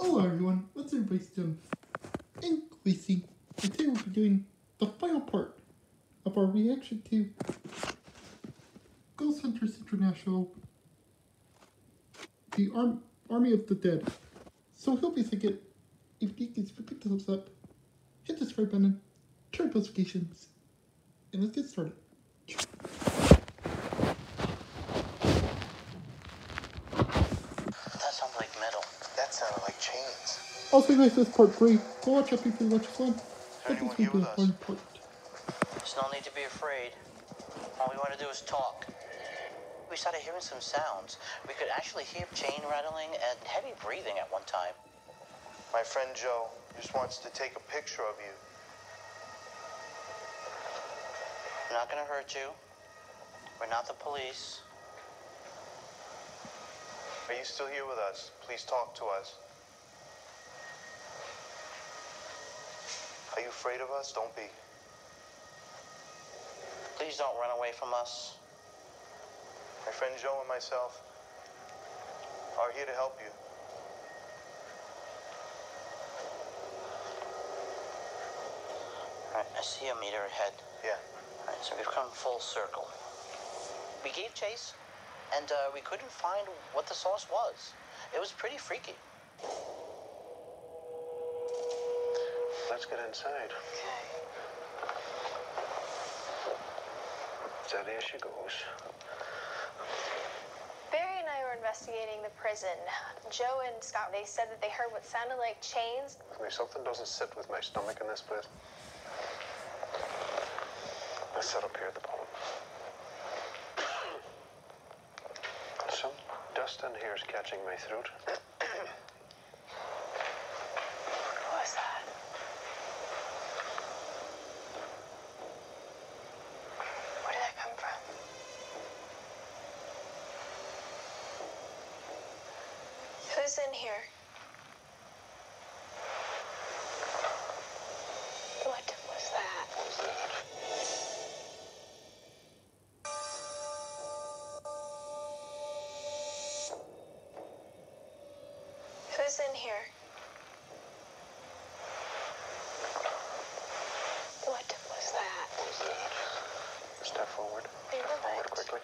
Hello everyone, what's everybody's doing? I'm Queasy, and today we'll be doing the final part of our reaction to Ghost Hunters International, the Army of the Dead. So hope you like it. If you can pick the thumbs up, hit the subscribe button, turn notifications, and let's get started. That sounds like metal. That sounded like chains. Also guys, this is part 3. Go watch out people watch this one. But this will be the fun part. There's no need to be afraid. All we want to do is talk. We started hearing some sounds. We could actually hear chain rattling and heavy breathing at one time. My friend Joe just wants to take a picture of you. We're not going to hurt you. We're not the police. Are you still here with us? Please talk to us. Are you afraid of us? Don't be. Please don't run away from us. My friend Joe and myself are here to help you. All right, I see a meter ahead. Yeah. All right, so we've come full circle. We gave chase, and we couldn't find what the source was. It was pretty freaky. Let's get inside. Okay. So there she goes. Barry and I were investigating the prison. Joe and Scott, they said that they heard what sounded like chains. Something doesn't sit with my stomach in this place. Let's sit up here at the bottom. Some dust in here is catching my throat. What was that? Where did that come from? Who's in here? What was that? What was that? Who's in here? What was that? What was that? Step forward. Step forward quickly.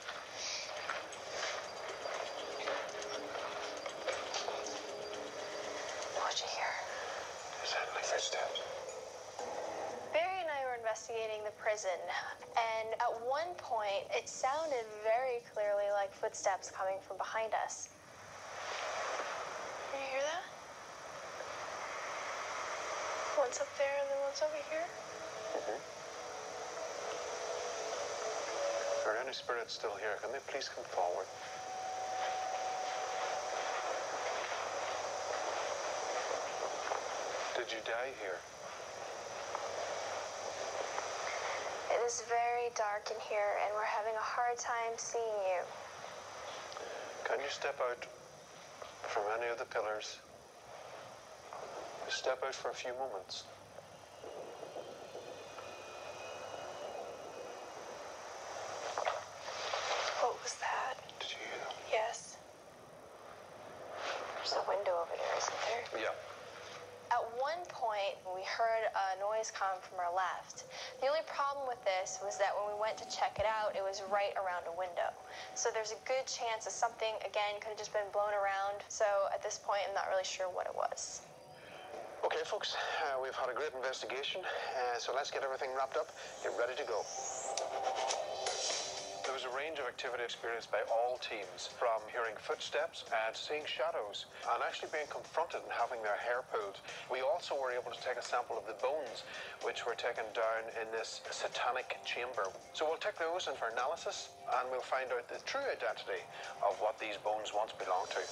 What'd you hear? It sounded like footsteps. Barry and I were investigating the prison, and at one point, it sounded very clearly like footsteps coming from behind us. Can you hear that? One's up there and then one's over here. Are any spirits still here? Can they please come forward? Did you die here? It is very dark in here, and we're having a hard time seeing you. Can you step out from any of the pillars? Just step out for a few moments. What was that? Did you hear that? Yes. There's a window over there, isn't there? Yeah. At one point, we heard a noise come from our left. The only problem with this was that when we went to check it out, it was right around a window. So there's a good chance that something, again, could have just been blown around. So at this point, I'm not really sure what it was. Okay, folks, we've had a great investigation, so let's get everything wrapped up. Get ready to go. There was a range of activity experienced by all teams, from hearing footsteps and seeing shadows, and actually being confronted and having their hair pulled. We also were able to take a sample of the bones, which were taken down in this satanic chamber. So we'll take those in for analysis, and we'll find out the true identity of what these bones once belonged to.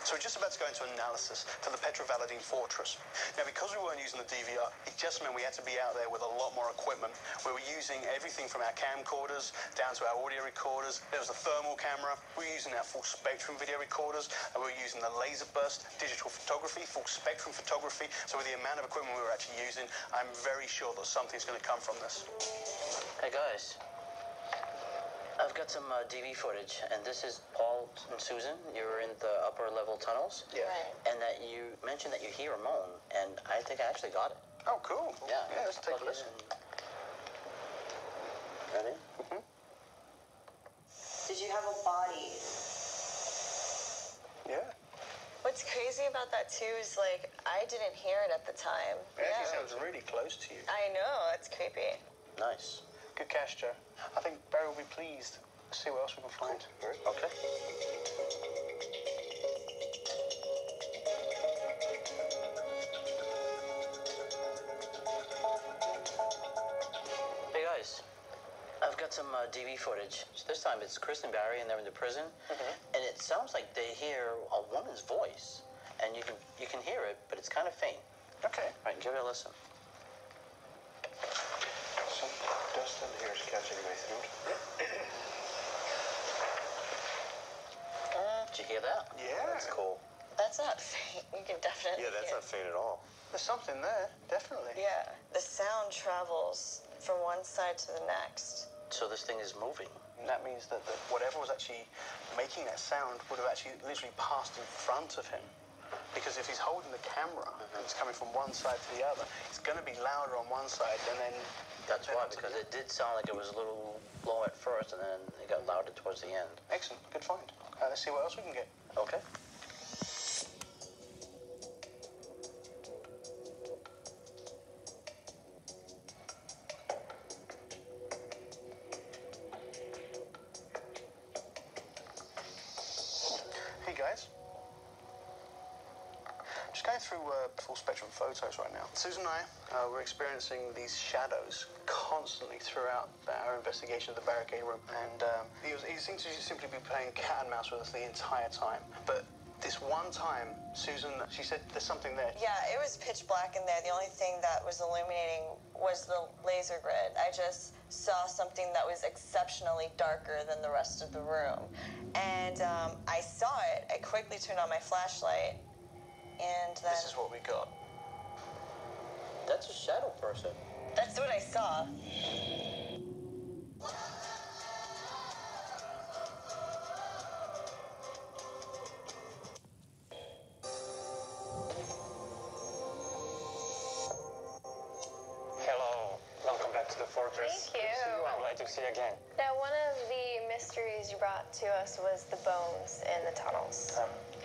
So we're just about to go into analysis for the Petrovaladin fortress. Now, because we weren't using the DVR, it just meant we had to be out there with a lot more equipment. We were using everything from our camcorders down to our audio recorders. There was a thermal camera. We were using our full spectrum video recorders, and we were using the laser burst digital photography, full spectrum photography. So with the amount of equipment we were actually using, I'm very sure that something's going to come from this. Hey guys, got some DV footage, and this is Paul and Susan. You're in the upper level tunnels. Yeah. Right. And that you mentioned that you hear a moan, and I think I actually got it. Oh, cool. Yeah. Yeah, let's take a listen. Ready? Did you have a body? Yeah. What's crazy about that too is like I didn't hear it at the time. It actually sounds really close to you. I know, it's creepy. Nice. Good catch, Joe. I think Barry will be pleased. Let's see what else we can find. Okay. Hey guys, I've got some DV footage. This time it's Chris and Barry, and they're in the prison, and it sounds like they hear a woman's voice, and you can hear it, but it's kind of faint. Okay. All right, give it a listen. Some dust in here is catching my throat. Did you hear that? Yeah. That's cool. That's not faint. You can definitely Yeah, that's hear. not faint at all. There's something there, definitely. Yeah, the sound travels from one side to the next. So this thing is moving. And that means that whatever was actually making that sound would have actually literally passed in front of him. Because if he's holding the camera and it's coming from one side to the other, it's going to be louder on one side and then... That's why, because it did sound like it was a little low at first, and then it got louder towards the end. Excellent, good find. Let's see what else we can get. Okay. Hey guys. Just going through full spectrum photos right now. Susan and I were experiencing these shadows constantly throughout our investigation of the barricade room, and he seemed to simply be playing cat and mouse with us the entire time. But this one time, Susan, she said there's something there. Yeah, it was pitch black in there. The only thing that was illuminating was the laser grid. I just saw something that was exceptionally darker than the rest of the room. And I saw it. I quickly turned on my flashlight. And then... This is what we got. That's a shadow person. That's what I saw. Hello, welcome back to the fortress. Thank you. I'm glad to see you again. Now, one of the mysteries you brought to us was the bones in the tunnels.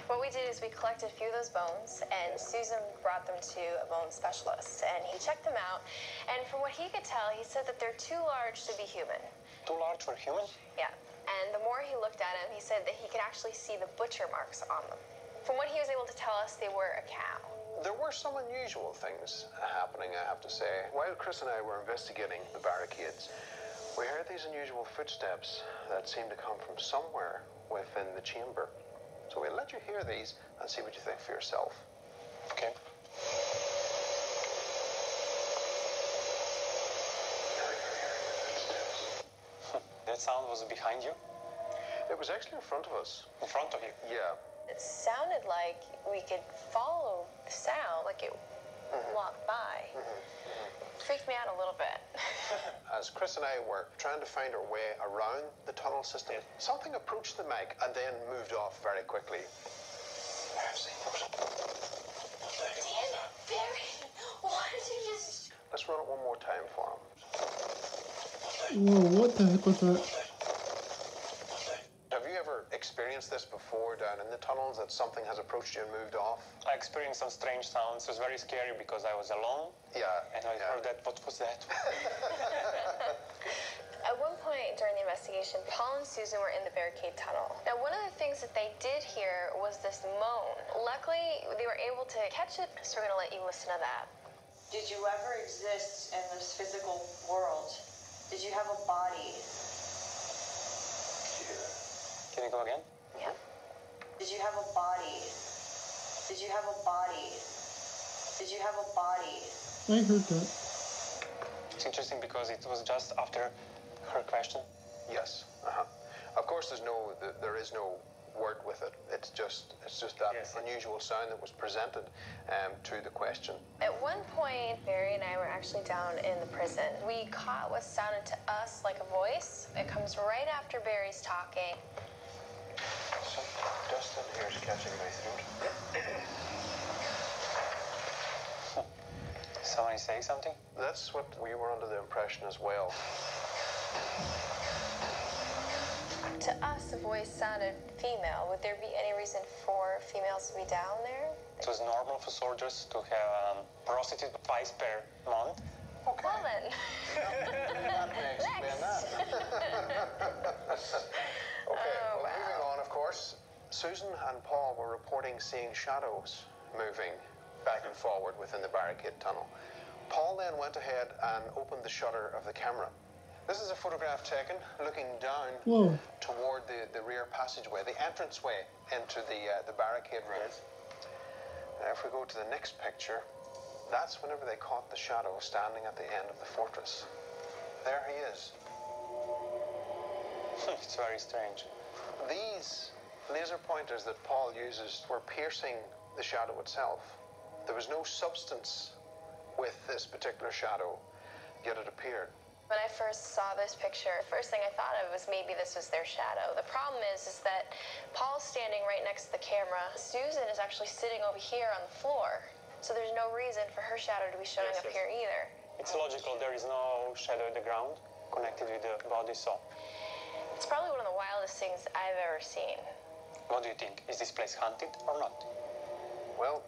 What we did is we collected a few of those bones, and Susan brought them to a bone specialist, and he checked them out, and from what he could tell, he said that they're too large to be human. Too large for humans? Yeah, and the more he looked at him, he said that he could actually see the butcher marks on them. From what he was able to tell us, they were a cow. There were some unusual things happening, I have to say. While Chris and I were investigating the barricades, we heard these unusual footsteps that seemed to come from somewhere within the chamber. So we'll let you hear these and see what you think for yourself. Okay. That sound was behind you? It was actually in front of us. In front of you? Yeah. It sounded like we could follow the sound, like it walked by. Freaked me out a little bit. As Chris and I were trying to find our way around the tunnel system, something approached the mic and then moved off very quickly. Barry, why did you just... Let's run it one more time for him. Whoa, what the heck was that? Have you ever experienced this before down in the tunnels, that something has approached you and moved off? I experienced some strange sounds. It was very scary because I was alone. Yeah. And I heard that. What was that? At one point during the investigation, Paul and Susan were in the barricade tunnel. Now, one of the things that they did hear was this moan. Luckily, they were able to catch it, so we're going to let you listen to that. Did you ever exist in this physical world? Did you have a body? Can you go again? Yeah. Did you have a body? Did you have a body? Did you have a body? I heard that. It's interesting because it was just after her question. Yes. Of course, there is no word with it. It's just that unusual sound that was presented to the question. At one point, Barry and I were actually down in the prison. We caught what sounded to us like a voice. It comes right after Barry's talking. Some dust in here is catching my throat. Somebody say something? That's what we were under the impression as well. To us, the voice sounded female. Would there be any reason for females to be down there? It was normal for soldiers to have prostitute twice per month. Okay. Well then. That may explain that. Okay, Oh, well, wow. moving on, of course. Susan and Paul were reporting seeing shadows moving back and forward within the barricade tunnel. Paul then went ahead and opened the shutter of the camera. This is a photograph taken looking down toward the rear passageway, the entranceway into the barricade room. Now, if we go to the next picture, that's whenever they caught the shadow standing at the end of the fortress. There he is. It's very strange. These laser pointers that Paul uses were piercing the shadow itself. There was no substance with this particular shadow, yet it appeared. When I first saw this picture, the first thing I thought of was maybe this was their shadow. The problem is that Paul's standing right next to the camera. Susan is actually sitting over here on the floor. So there's no reason for her shadow to be showing up here either. It's logical. There is no shadow at the ground connected with the body, so. It's probably one of the wildest things I've ever seen. What do you think? Is this place haunted or not? Well,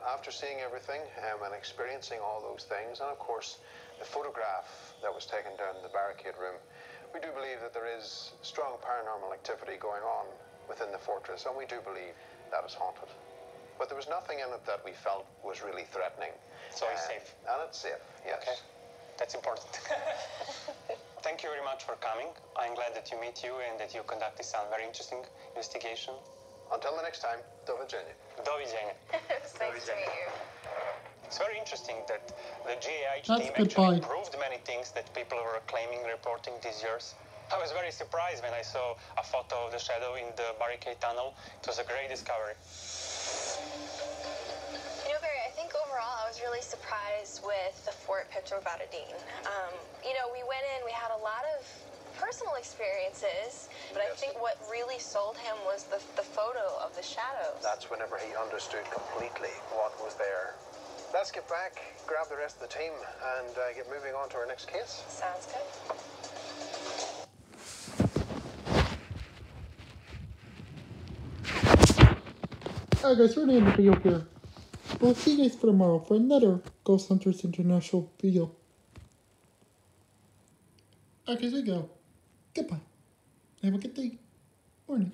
after seeing everything and experiencing all those things, and of course the photograph that was taken down in the barricade room, we do believe that there is strong paranormal activity going on within the fortress, and we do believe that it's haunted. But there was nothing in it that we felt was really threatening. So it's safe? And it's safe, yes. Okay, that's important. Thank you very much for coming. I'm glad that you meet you and that you conduct this very interesting investigation. Until the next time, do widzenia. Do widzenia. It's nice to meet you. It's very interesting that the GAH That's team goodbye. actually proved many things that people were claiming, reporting these years. I was very surprised when I saw a photo of the shadow in the barricade tunnel. It was a great discovery. You know, Barry, I think overall I was really surprised with the Fort Petrovaradin. You know, we went in, we had a lot of personal experiences, but I think what really sold him was the photo of the shadows. That's whenever he understood completely what was there. Let's get back, grab the rest of the team, and get moving on to our next case. Sounds good. Alright guys, we're going to end the video here. We'll see you guys for tomorrow for another Ghost Hunters International video. Alright guys, there we go. Goodbye. Have a good day. Morning.